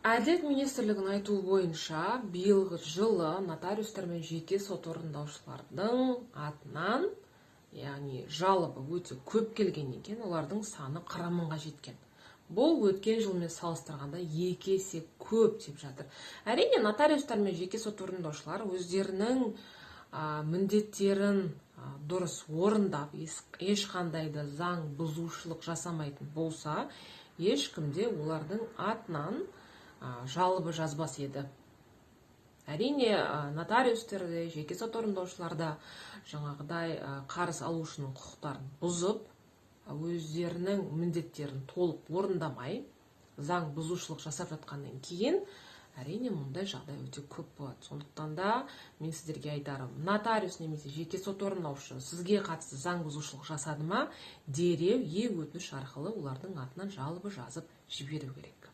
Әділет министрлігінің айтуы бойынша, биылғы жылы нотариустар мен жеке сот орындаушылардың атынан, яғни жалобы өте көп келген екен, олардың саны 40 мыңға жеткен. Бұл өткен жылмен салыстырғанда 2 есе көп деп жатыр. Әрине, нотариустар мен жеке сот орындаушылар өздерінің міндеттерін дұрыс орындап, ешқандай да заң бұзушылық жасамайтын болса, ешкімде олардың атынан жалобы жазбас еді. Әрине, нотариустерде, жеке сот орындаушыларда жаңағыдай қарыз алушының құқықтарын бұзып, өздерінің міндеттерін толық орындамай, заң бұзушылық жасап жатқаннан кейін, әрине, мұндай жағдай өте көп болады. Сондықтан да мен сіздерге айтарым, нотариус немесе жеке сот орындаушы сізге қатысты заң бұзушылық жасады ма, дереу өтініш арқылы олардың атынан жалобы жазып жіберу керек.